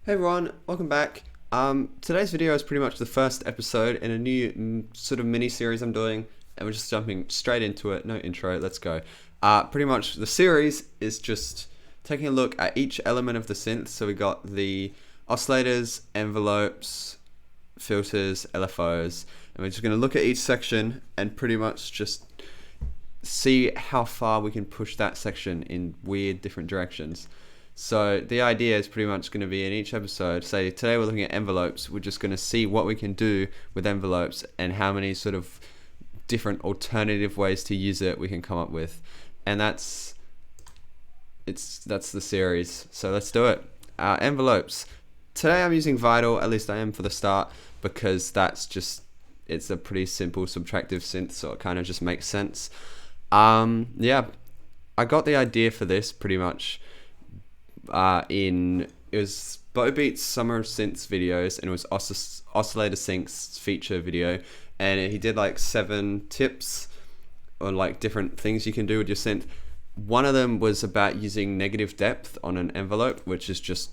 Hey everyone, welcome back. Today's video is pretty much the first episode in a new sort of mini series I'm doing, and we're just jumping straight into it. No intro, let's go. Pretty much the series is just taking a look at each element of the synth. So we got the oscillators, envelopes, filters, LFOs, and we're just going to look at each section and pretty much just see how far we can push that section in weird different directions. So the idea is pretty much going to be in each episode, say today we're looking at envelopes, we're just going to see what we can do with envelopes and how many sort of different alternative ways to use it we can come up with. And that's the series. So let's do it. Envelopes. Today I'm using Vital, at least I am for the start, because it's a pretty simple subtractive synth, so it kind of just makes sense. Yeah, I got the idea for this pretty much it was Beat's Summer of Synths videos, and it was Oscillator Sync's feature video, and he did like 7 tips on like different things you can do with your synth. One of them was about using negative depth on an envelope, which is just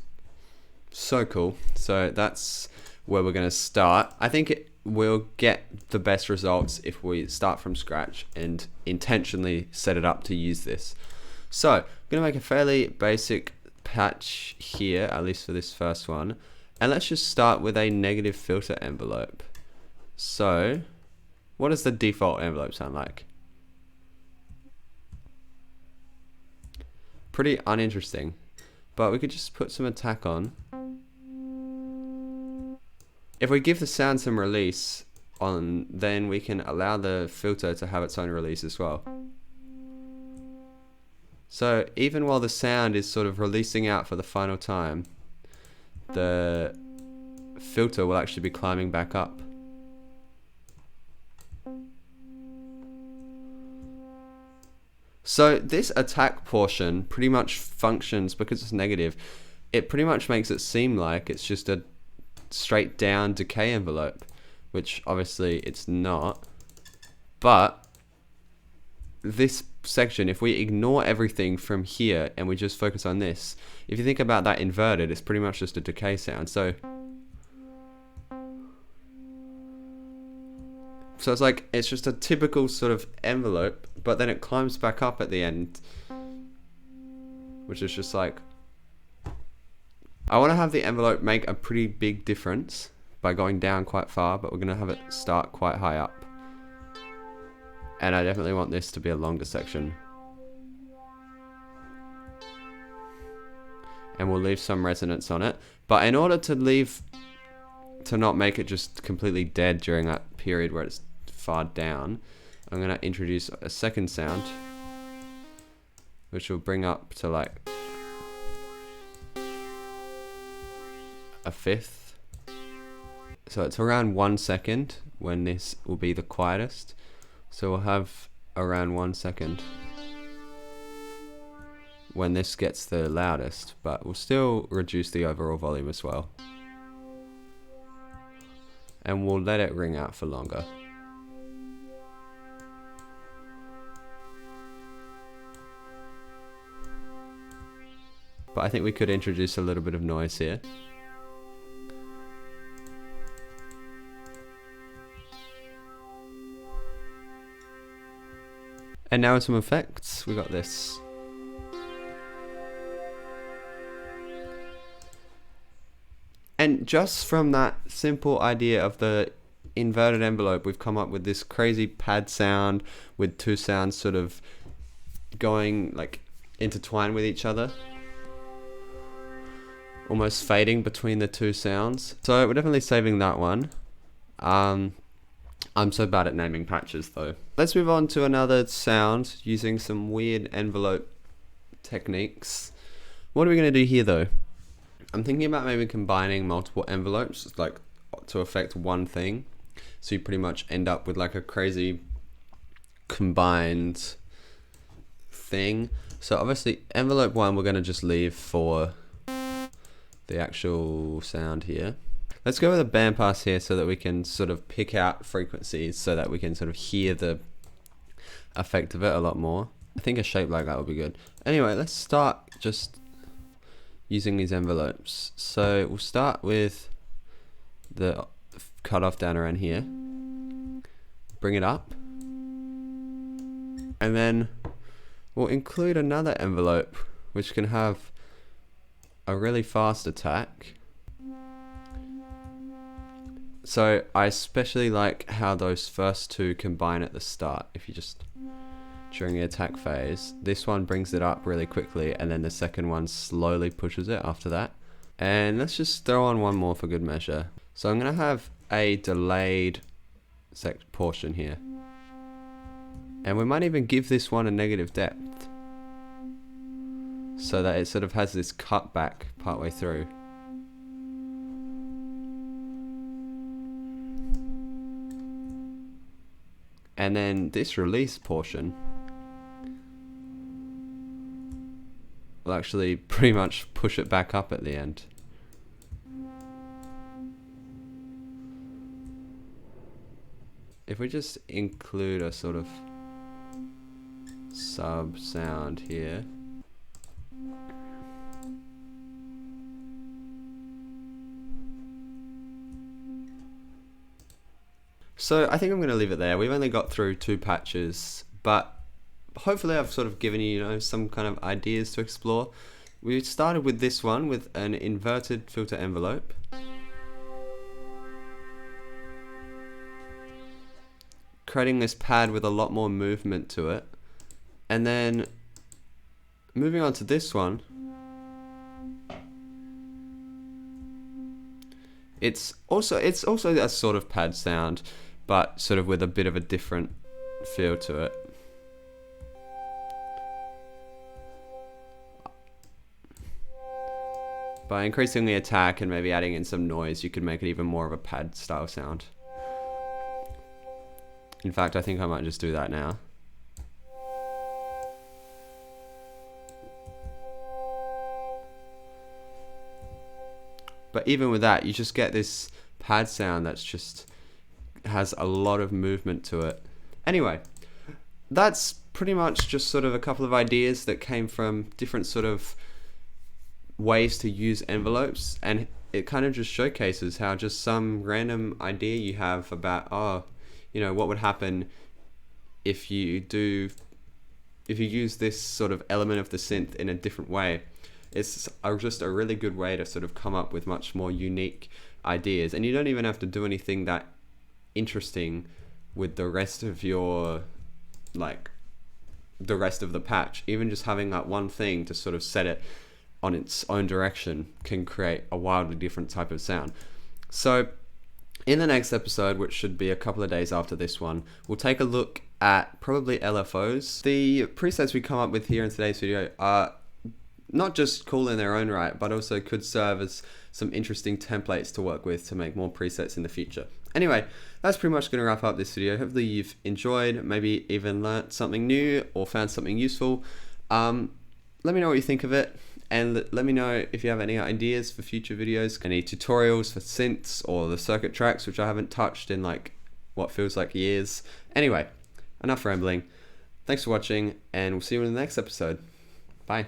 so cool. So that's where we're going to start. I think we'll get the best results if we start from scratch and intentionally set it up to use this. So I'm going to make a fairly basic patch here, at least for this first one, and let's just start with a negative filter envelope. So what does the default envelope sound like? Pretty uninteresting, but we could just put some attack on. If we give the sound some release on, then we can allow the filter to have its own release as well. So even while the sound is sort of releasing out for the final time, the filter will actually be climbing back up. So this attack portion pretty much functions, because it's negative, it pretty much makes it seem like it's just a straight down decay envelope, which obviously it's not. But this section, if we ignore everything from here and we just focus on this, if you think about that inverted, it's pretty much just a decay sound. So it's like, it's just a typical sort of envelope, but then it climbs back up at the end, which is just like, I want to have the envelope make a pretty big difference by going down quite far, but we're going to have it start quite high up. And I definitely want this to be a longer section. And we'll leave some resonance on it. But in order to not make it just completely dead during that period where it's far down, I'm going to introduce a second sound, which will bring up to like a fifth. So it's around 1 second when this will be the quietest. So we'll have around 1 second when this gets the loudest, but we'll still reduce the overall volume as well. And we'll let it ring out for longer. But I think we could introduce a little bit of noise here. And now with some effects, we got this. And just from that simple idea of the inverted envelope, we've come up with this crazy pad sound with 2 sounds sort of going like intertwined with each other, almost fading between the 2 sounds. So we're definitely saving that one. I'm so bad at naming patches though. Let's move on to another sound using some weird envelope techniques. What are we going to do here though? I'm thinking about maybe combining multiple envelopes like to affect one thing. So you pretty much end up with like a crazy combined thing. So obviously envelope 1 we're going to just leave for the actual sound here. Let's go with a bandpass here so that we can sort of pick out frequencies so that we can sort of hear the effect of it a lot more. I think a shape like that would be good. Anyway, let's start just using these envelopes. So we'll start with the cutoff down around here, bring it up, and then we'll include another envelope which can have a really fast attack. So I especially like how those first two combine at the start. If you just, during the attack phase, this one brings it up really quickly, and then the second one slowly pushes it after that. And let's just throw on one more for good measure. So I'm gonna have a delayed portion here. And we might even give this one a negative depth, so that it sort of has this cut back partway through. And then this release portion will actually pretty much push it back up at the end. If we just include a sort of sub sound here. So I think I'm going to leave it there. We've only got through 2 patches, but hopefully I've sort of given you, some kind of ideas to explore. We started with this one with an inverted filter envelope. Creating this pad with a lot more movement to it. And then moving on to this one. It's also a sort of pad sound, but sort of with a bit of a different feel to it. By increasing the attack and maybe adding in some noise, you could make it even more of a pad style sound. In fact, I think I might just do that now. But even with that, you just get this pad sound that's just has a lot of movement to it. Anyway, that's pretty much just sort of a couple of ideas that came from different sort of ways to use envelopes, and it kind of just showcases how just some random idea you have about, what would happen if you use this sort of element of the synth in a different way. It's just a really good way to sort of come up with much more unique ideas, and you don't even have to do anything that interesting with the rest of your, the rest of the patch. Even just having that one thing to sort of set it on its own direction can create a wildly different type of sound. So in the next episode, which should be a couple of days after this one, we'll take a look at probably LFOs. The presets we come up with here in today's video are not just cool in their own right, but also could serve as some interesting templates to work with to make more presets in the future. Anyway, that's pretty much going to wrap up this video. Hopefully you've enjoyed, maybe even learnt something new or found something useful. Let me know what you think of it, and let me know if you have any ideas for future videos, any tutorials for synths or the circuit tracks, which I haven't touched in what feels like years. Anyway, enough rambling. Thanks for watching, and we'll see you in the next episode. Bye.